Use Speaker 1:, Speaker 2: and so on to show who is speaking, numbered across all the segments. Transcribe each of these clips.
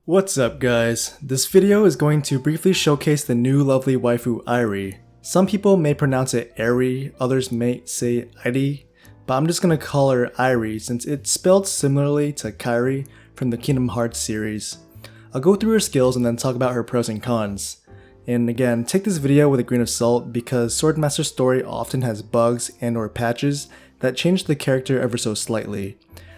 Speaker 1: What's up guys? This video is going to briefly showcase the new lovely waifu Airi. Some people may pronounce it Airi, others may say Airi, but I'm just gonna call her Airi since it's spelled similarly to Kairi from the Kingdom Hearts series. I'll go through her skills and then talk about her pros and cons. And again, take this video with a grain of salt because Swordmaster's story often has bugs and or patches that change the character ever so slightly.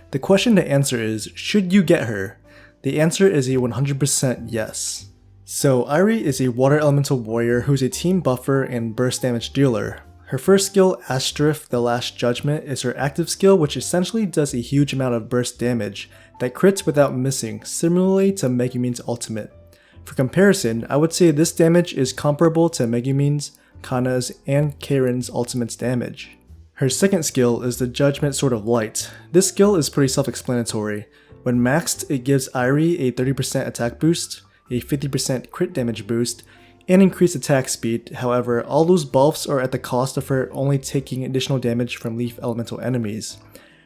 Speaker 1: The question to answer is, should you get her? The answer is a 100% yes. So Airi is a water elemental warrior who's a team buffer and burst damage dealer. Her first skill, Astrift the Last Judgment, is her active skill which essentially does a huge amount of burst damage that crits without missing, similarly to Megumin's ultimate. For comparison, I would say this damage is comparable to Megumin's, Kana's, and Cayron's ultimate's damage. Her second skill is the Judgment Sword of Light. This skill is pretty self-explanatory. When maxed, it gives Airi a 30% attack boost, a 50% crit damage boost, and increased attack speed. However, all those buffs are at the cost of her only taking additional damage from leaf elemental enemies.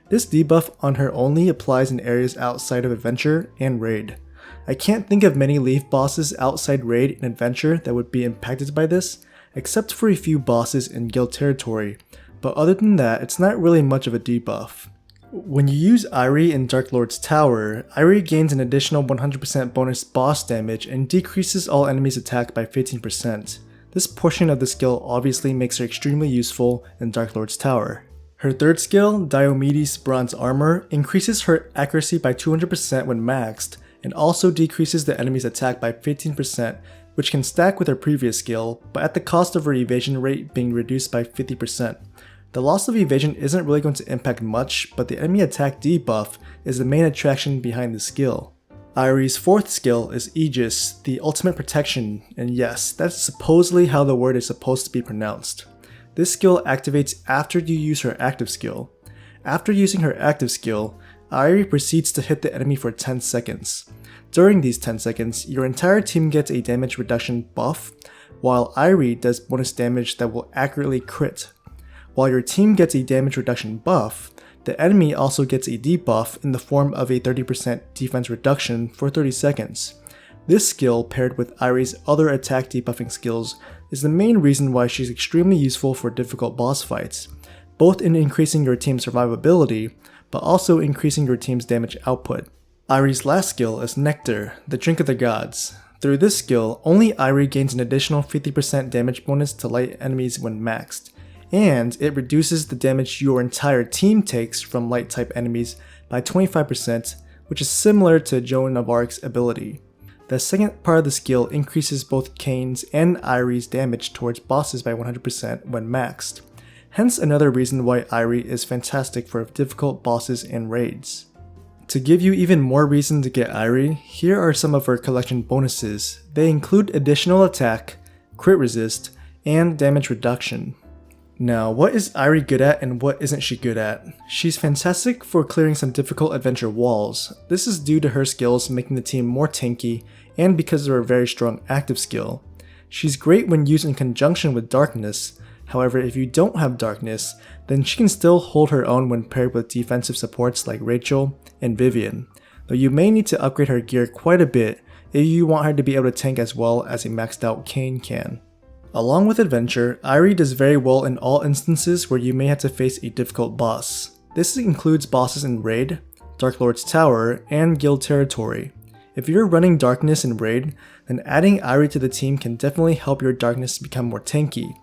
Speaker 1: This debuff on her only applies in areas outside of Adventure and Raid. I can't think of many leaf bosses outside Raid and Adventure that would be impacted by this, except for a few bosses in Guild territory, but other than that, it's not really much of a debuff. When you use Airi in Dark Lord's Tower, Airi gains an additional 100% bonus boss damage and decreases all enemies' attack by 15%. This portion of the skill obviously makes her extremely useful in Dark Lord's Tower. Her third skill, Diomedes' Bronze Armor, increases her accuracy by 200% when maxed, and also decreases the enemy's attack by 15%, which can stack with her previous skill, but at the cost of her evasion rate being reduced by 50%. The loss of evasion isn't really going to impact much, but the enemy attack debuff is the main attraction behind the skill. Airi's fourth skill is Aegis, the ultimate protection, and yes, that's supposedly how the word is supposed to be pronounced. This skill activates after you use her active skill. After using her active skill, Airi proceeds to hit the enemy for 10 seconds. During these 10 seconds, your entire team gets a damage reduction buff, while Airi does bonus damage that will accurately crit. While your team gets a damage reduction buff, the enemy also gets a debuff in the form of a 30% defense reduction for 30 seconds. This skill, paired with Airi's other attack debuffing skills, is the main reason why she's extremely useful for difficult boss fights, both in increasing your team's survivability, but also increasing your team's damage output. Airi's last skill is Nectar, the Drink of the Gods. Through this skill, only Airi gains an additional 50% damage bonus to light enemies when maxed, and it reduces the damage your entire team takes from light type enemies by 25%, which is similar to Joan of Arc's ability. The second part of the skill increases both Kane's and Airi's damage towards bosses by 100% when maxed, hence another reason why Airi is fantastic for difficult bosses and raids. To give you even more reason to get Airi, here are some of her collection bonuses. They include additional attack, crit resist, and damage reduction. Now, what is Airi good at and what isn't she good at? She's fantastic for clearing some difficult adventure walls. This is due to her skills making the team more tanky and because of her very strong active skill. She's great when used in conjunction with Darkness. However, if you don't have Darkness, then she can still hold her own when paired with defensive supports like Rachel and Vivian, though you may need to upgrade her gear quite a bit if you want her to be able to tank as well as a maxed out Kane can. Along with Adventure, Airi does very well in all instances where you may have to face a difficult boss. This includes bosses in Raid, Dark Lord's Tower, and Guild territory. If you're running Darkness in Raid, then adding Airi to the team can definitely help your Darkness become more tanky.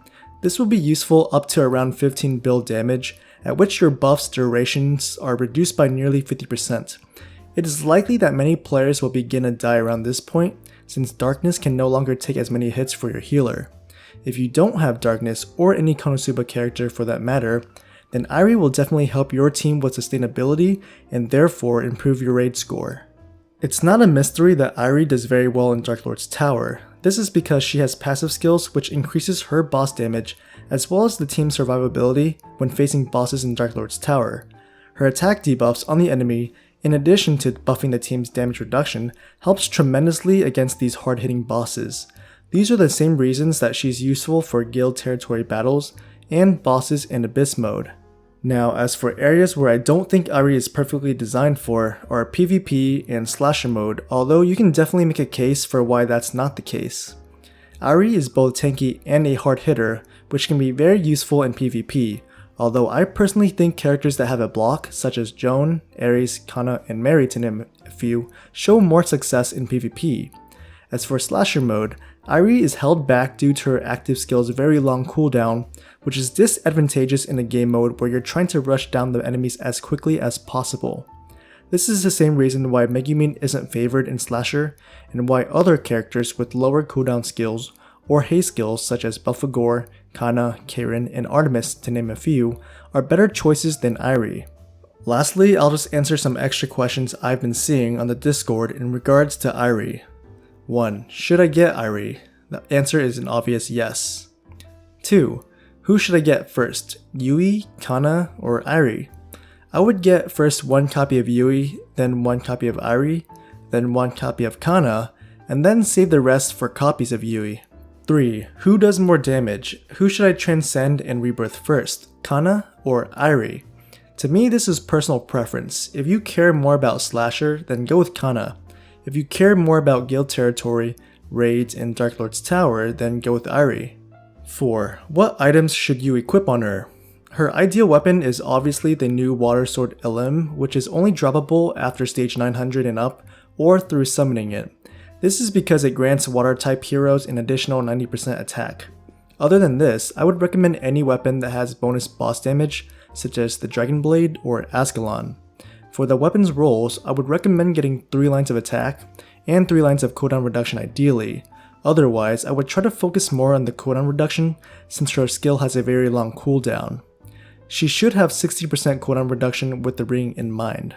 Speaker 1: This will be useful up to around 15 build damage, at which your buff's durations are reduced by nearly 50%. It is likely that many players will begin to die around this point, since Darkness can no longer take as many hits for your healer. If you don't have Darkness, or any Konosuba character for that matter, then Airi will definitely help your team with sustainability and therefore improve your raid score. It's not a mystery that Airi does very well in Dark Lord's Tower. This is because she has passive skills which increases her boss damage as well as the team's survivability when facing bosses in Dark Lord's Tower. Her attack debuffs on the enemy, in addition to buffing the team's damage reduction, helps tremendously against these hard-hitting bosses. These are the same reasons that she's useful for guild territory battles and bosses in Abyss mode. Now, as for areas where I don't think Airi is perfectly designed for are PvP and slasher mode, although you can definitely make a case for why that's not the case. Airi is both tanky and a hard hitter, which can be very useful in PvP, although I personally think characters that have a block, such as Joan, Ares, Kana, and Mary to name a few, show more success in PvP. As for slasher mode, Airi is held back due to her active skill's very long cooldown, which is disadvantageous in a game mode where you're trying to rush down the enemies as quickly as possible. This is the same reason why Megumin isn't favored in slasher, and why other characters with lower cooldown skills or haste skills such as Belphegor, Kana, Cayron, and Artemis to name a few, are better choices than Airi. Lastly, I'll just answer some extra questions I've been seeing on the Discord in regards to Airi. 1. Should I get Airi? The answer is an obvious yes. 2. Who should I get first, Yui, Kana, or Airi? I would get first one copy of Yui, then one copy of Airi, then one copy of Kana, and then save the rest for copies of Yui. 3. Who does more damage? Who should I transcend and rebirth first, Kana or Airi? To me, this is personal preference. If you care more about slasher, then go with Kana. If you care more about guild territory, raids, and Dark Lord's Tower, then go with Airi. 4. What items should you equip on her? Her ideal weapon is obviously the new Water Sword Elim, which is only droppable after stage 900 and up, or through summoning it. This is because it grants water type heroes an additional 90% attack. Other than this, I would recommend any weapon that has bonus boss damage, such as the Dragon Blade or Ascalon. For the weapons rolls, I would recommend getting 3 lines of attack, and 3 lines of cooldown reduction ideally. Otherwise, I would try to focus more on the cooldown reduction since her skill has a very long cooldown. She should have 60% cooldown reduction with the ring in mind.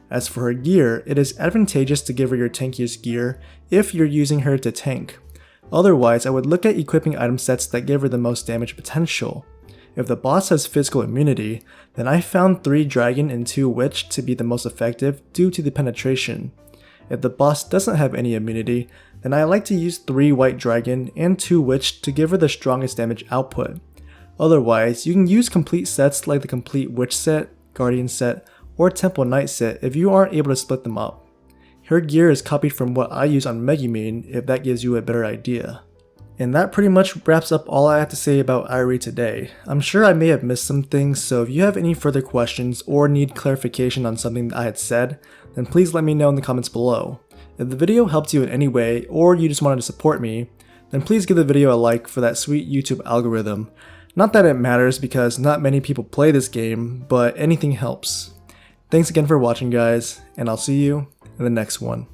Speaker 1: As for her gear, it is advantageous to give her your tankiest gear if you're using her to tank. Otherwise, I would look at equipping item sets that give her the most damage potential. If the boss has physical immunity, then I found 3 dragon and 2 witch to be the most effective due to the penetration. If the boss doesn't have any immunity, then I like to use 3 white dragon and 2 witch to give her the strongest damage output. Otherwise, you can use complete sets like the complete witch set, guardian set, or temple knight set if you aren't able to split them up. Her gear is copied from what I use on Megumin if that gives you a better idea. And that pretty much wraps up all I have to say about Airi today. I'm sure I may have missed some things, so if you have any further questions or need clarification on something that I had said, then please let me know in the comments below. If the video helped you in any way, or you just wanted to support me, then please give the video a like for that sweet YouTube algorithm. Not that it matters because not many people play this game, but anything helps. Thanks again for watching guys, and I'll see you in the next one.